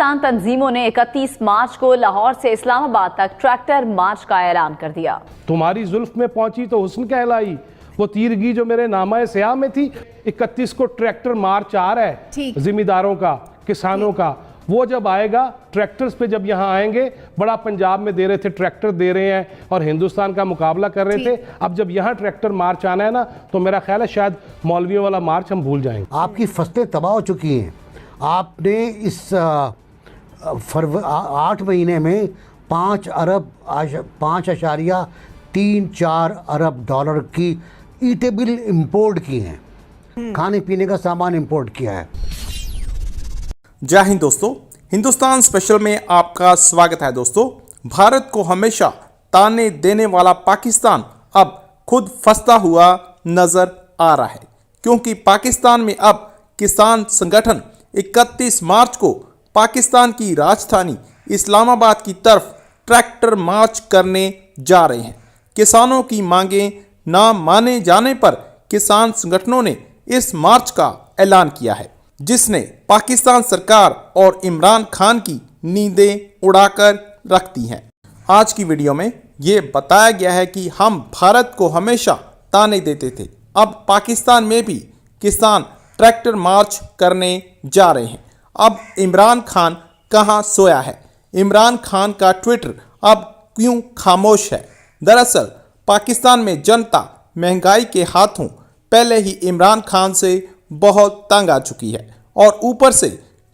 किसान तंजीमों ने 31 मार्च को लाहौर से इस्लामाबाद तक ट्रैक्टर मार्च का ऐलान कर दिया। तुम्हारी जुल्फ में पहुंची तो हुस्न कहलाई, वो तीरगी जो मेरे नामा स्याह में थी। 31 को ट्रैक्टर मार्च आ रहा है जिम्मेदारों का, किसानों का। वो जब आएगा, ट्रैक्टर्स पे जब यहाँ आएंगे, बड़ा पंजाब में दे रहे थे, ट्रैक्टर दे रहे हैं और हिंदुस्तान का मुकाबला कर रहे थे। अब जब यहाँ ट्रैक्टर मार्च आना है ना, तो मेरा ख्याल है शायद मौलवियों वाला मार्च हम भूल जाएंगे। आपकी फसलें तबाह हो चुकी हैं। आपने इस 8 महीने में 5.34 अरब डॉलर की ईटेबल इंपोर्ट की हैं, खाने पीने का सामान इंपोर्ट किया है। जय हिंद दोस्तों, हिंदुस्तान स्पेशल में आपका स्वागत है। दोस्तों, भारत को हमेशा ताने देने वाला पाकिस्तान अब खुद फंसता हुआ नजर आ रहा है, क्योंकि पाकिस्तान में अब किसान संगठन 31 मार्च को पाकिस्तान की राजधानी इस्लामाबाद की तरफ ट्रैक्टर मार्च करने जा रहे हैं। किसानों की मांगें ना माने जाने पर किसान संगठनों ने इस मार्च का ऐलान किया है, जिसने पाकिस्तान सरकार और इमरान खान की नींदें उड़ाकर रख दी हैं। आज की वीडियो में ये बताया गया है कि हम भारत को हमेशा ताने देते थे, अब पाकिस्तान में भी किसान ट्रैक्टर मार्च करने जा रहे हैं। अब इमरान खान कहां सोया है? इमरान खान का ट्विटर अब क्यों खामोश है? दरअसल पाकिस्तान में जनता महंगाई के हाथों पहले ही इमरान खान से बहुत तंग आ चुकी है, और ऊपर से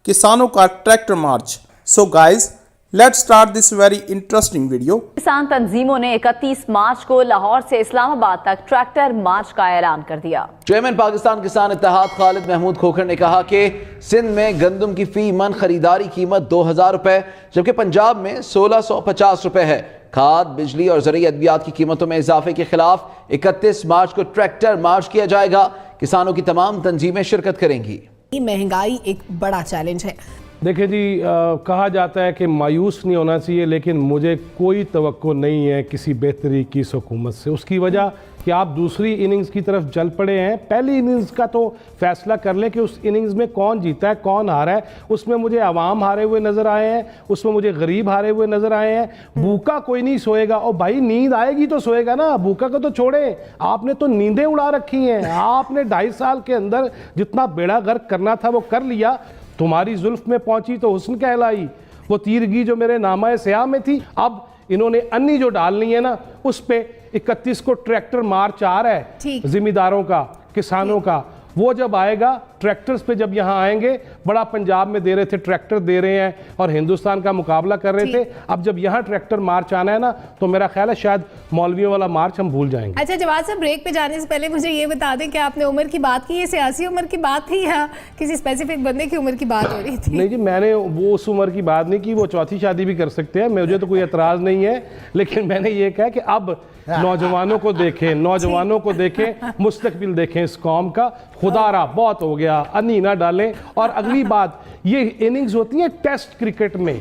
किसानों का tractor march. So guys, let's start this very interesting video. किसान तंजीमों ने 31 मार्च को लाहौर से इस्लामाबाद तक ट्रैक्टर मार्च का ऐलान कर दिया। चेयरमैन पाकिस्तान किसान इत्तेहाद खालिद महमूद खोखर ने कहा कि सिंध में गंदम की फी मन खरीदारी कीमत 2000 रुपए, जबकि पंजाब में 1650 रुपए है। खाद, बिजली और ज़रूरी अद्वियात की कीमतों में इजाफे के खिलाफ 31 मार्च को ट्रैक्टर मार्च किया जाएगा। किसानों की तमाम तंजीमें शिरकत करेंगी। महंगाई एक बड़ा चैलेंज है। देखिए जी, कहा जाता है कि मायूस नहीं होना चाहिए, लेकिन मुझे कोई तवक्को नहीं है किसी बेहतरी की इस हुकूमत से। उसकी वजह कि आप दूसरी इनिंग्स की तरफ चल पड़े हैं। पहली इनिंग्स का तो फैसला कर लें कि उस इनिंग्स में कौन जीता है, कौन हारा है। उसमें मुझे अवाम हारे हुए नज़र आए हैं, उसमें मुझे गरीब हारे हुए नज़र आए हैं। भूखा कोई नहीं सोएगा। और भाई, नींद आएगी तो सोएगा ना, भूखा को तो छोड़े। आपने तो नींदें उड़ा रखी हैं। आपने 2.5 साल के अंदर जितना बेड़ा गर्क करना था वो कर लिया। तुम्हारी जुल्फ में पहुंची तो हुस्न कहलाई, वो तीरगी जो मेरे नामा स्याह में थी। अब इन्होंने अन्नी जो डालनी है ना, उस पे 31 को ट्रैक्टर मार्च आ रहा है जिम्मेदारों का, किसानों का। वो जब आएगा, ट्रैक्टर्स पे जब यहाँ आएंगे, बड़ा पंजाब में दे रहे थे, ट्रैक्टर दे रहे हैं और हिंदुस्तान का मुकाबला कर रहे थे। अब जब यहाँ ट्रैक्टर मार्च आना है ना, तो मेरा ख्याल है शायद मौलवियों वाला मार्च हम भूल जाएंगे। अच्छा जवाब साहब, ब्रेक पे जाने से पहले मुझे ये बता दें कि आपने उम्र की बात की, ये सियासी उम्र की बात थी या किसी स्पेसिफिक बंदे की उम्र की बात हो रही थी? नहीं जी, मैंने वो उस उम्र की बात नहीं की। वो चौथी शादी भी कर सकते हैं, मुझे तो कोई एतराज़ नहीं है। लेकिन मैंने ये कहा कि अब नौजवानों को देखें, नौजवानों को देखें, मुस्तकबिल देखें इस कौम का। खुदारा बहुत हो गया, अन्नी ना डालें। और अगली बात, ये इनिंग्स होती है टेस्ट क्रिकेट में,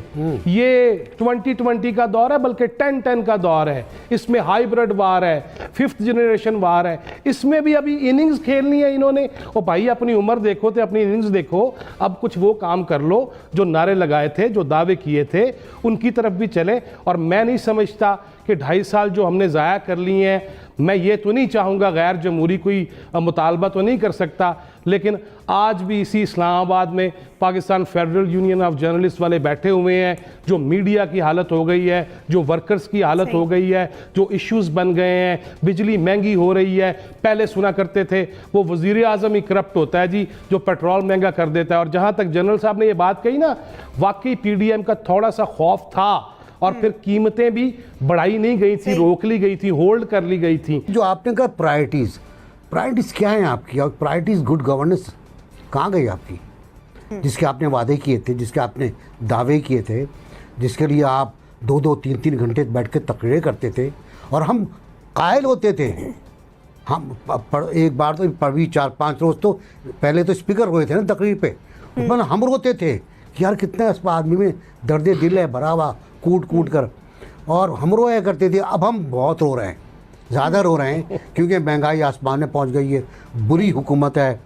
ये 2020 का दौर है, बल्कि 10-10 का दौर है। इसमें हाइब्रिड वार है, 5th जनरेशन वार है। इसमें भी अभी इनिंग्स खेलनी है इन्होंने। और भाई, अपनी उम्र देखो तो अपनी इनिंग्स देखो। अब कुछ वो काम कर लो जो नारे लगाए थे, जो दावे किए थे, उनकी तरफ भी चले। और मैं नहीं समझता कि 2.5 साल जो हमने ज़ाया कर लिए हैं, मैं ये तो नहीं चाहूँगा, गैर जमहूरी कोई मुतालबा तो नहीं कर सकता, लेकिन आज भी इसी इस्लामाबाद में Pakistan federal union of journalist वाले बैठे हुए हैं। जो मीडिया की हालत हो गई है, जो वर्कर्स की हालत हो गई है, जो इश्यूज़ बन गए हैं, बिजली महंगी हो रही है। पहले सुना करते थे वो वज़ीर आज़म ही करप्ट होता है जी, जो पेट्रोल महंगा कर देता है। और जहाँ तक जनरल साहब ने ये बात कही ना, वाकई PDM का थोड़ा सा खौफ था। और फिर कीमतें भी बढ़ाई नहीं गई थी, रोक ली गई थी, होल्ड कर ली गई थी। जो आपने कहा प्रायोरिटीज़ क्या हैं आपकी? और प्रायोरिटीज़ गुड गवर्नेंस कहाँ गई आपकी? जिसके आपने वादे किए थे, जिसके आपने दावे किए थे, जिसके लिए आप 2-2, 3-3 घंटे बैठ के तकरीरें करते थे और हम कायल होते थे। हम एक बार तो पढ़ी 4-5 रोज़ तो पहले तो स्पीकर हुए थे ना तकरीर पे, उसमें हम रोते थे कि यार कितना इस आदमी में दर्द दिल है भरा हुआ, कूट कर। और हम रोया करते थे। अब हम बहुत रो रहे हैं, ज़्यादा रो रहे हैं, क्योंकि महंगाई आसमान में पहुंच गई है, बुरी हुकूमत है,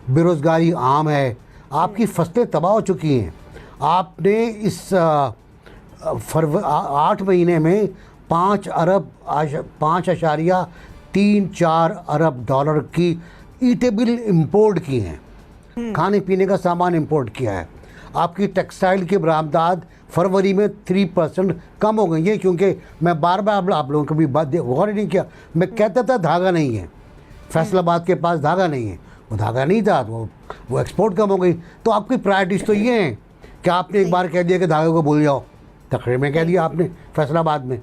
बेरोज़गारी आम है, आपकी फसलें तबाह हो चुकी हैं। आपने इस 8 महीने में 5.34 अरब डॉलर की ईटेबल इंपोर्ट की हैं, खाने पीने का सामान इंपोर्ट किया है। आपकी टेक्सटाइल की बरामदात फरवरी में 3% कम हो गई है, क्योंकि मैं बार बार आप लोगों को भी बात गौर नहीं किया, मैं कहता था धागा नहीं है, फैसलाबाद के पास धागा नहीं है, वो धागा नहीं था, वो एक्सपोर्ट कम हो गई। तो आपकी प्रायोरिटीज़ तो ये हैं कि आपने एक बार कह दिया कि धागे को भूल जाओ, तकरीर में कह दिया आपने फैसलाबाद में,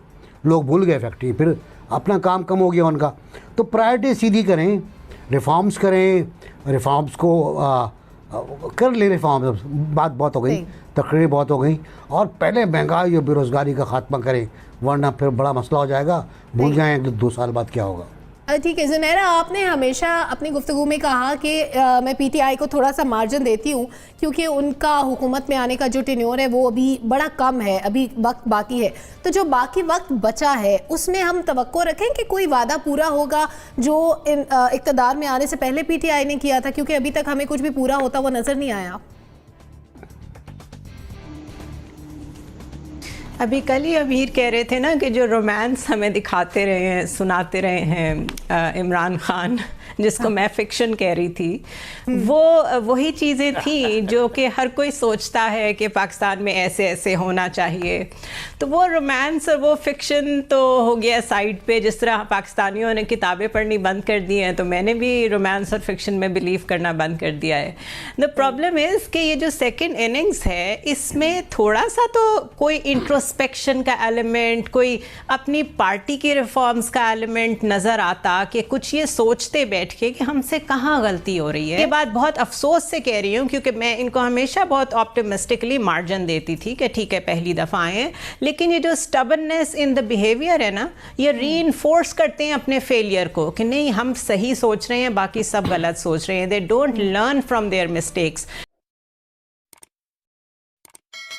लोग भूल गए फैक्ट्री, फिर अपना काम कम हो गया उनका। तो प्रायोरिटी सीधी करें, रिफॉर्म्स करें, रिफॉर्म्स को कर ले, रिफॉर्म्स बात बहुत हो गई, तकरीर बहुत हो गई, और पहले महंगाई और बेरोज़गारी का खात्मा करें, वरना फिर बड़ा मसला हो जाएगा, भूल जाएँ 2 साल बाद क्या होगा। ठीक है ज़ुनैरा, आपने हमेशा अपनी गुफ्तगू में कहा कि मैं पीटीआई को थोड़ा सा मार्जिन देती हूँ क्योंकि उनका हुकूमत में आने का जो टेन्योर है वो अभी बड़ा कम है, अभी वक्त बाकी है। तो जो बाकी वक्त बचा है उसमें हम तवक्को रखें कि कोई वादा पूरा होगा जो इक़्तिदार में आने से पहले पीटीआई ने किया था, क्योंकि अभी तक हमें कुछ भी पूरा होता हुआ नज़र नहीं आया। अभी कल ही अमीर कह रहे थे ना कि जो रोमांस हमें दिखाते रहे हैं, सुनाते रहे हैं इमरान खान, जिसको मैं फिक्शन कह रही थी, वो वही चीज़ें थी जो कि हर कोई सोचता है कि पाकिस्तान में ऐसे ऐसे होना चाहिए। तो वो रोमांस और वो फिक्शन तो हो गया साइड पे। जिस तरह पाकिस्तानियों ने किताबें पढ़नी बंद कर दी हैं, तो मैंने भी रोमांस और फिक्शन में बिलीव करना बंद कर दिया है। द प्रॉब्लम इज़ कि ये जो सेकेंड इनिंग्स है, इसमें थोड़ा सा तो कोई इंट्रोस्पेक्शन का एलिमेंट, कोई अपनी पार्टी की रिफॉर्म्स का एलिमेंट नज़र आता कि कुछ ये सोचते बैठ के कि हमसे कहाँ गलती हो रही है। ये बात बहुत अफसोस से कह रही हूँ, क्योंकि मैं इनको हमेशा बहुत ऑप्टिमिस्टिकली मार्जिन देती थी कि ठीक है पहली दफ़ा आए हैं, लेकिन ये जो स्टबननेस इन द बिहेवियर है ना, ये रीइंफोर्स करते हैं अपने फेलियर को कि नहीं हम सही सोच रहे हैं, बाकी सब गलत सोच रहे हैं। They don't learn from their mistakes.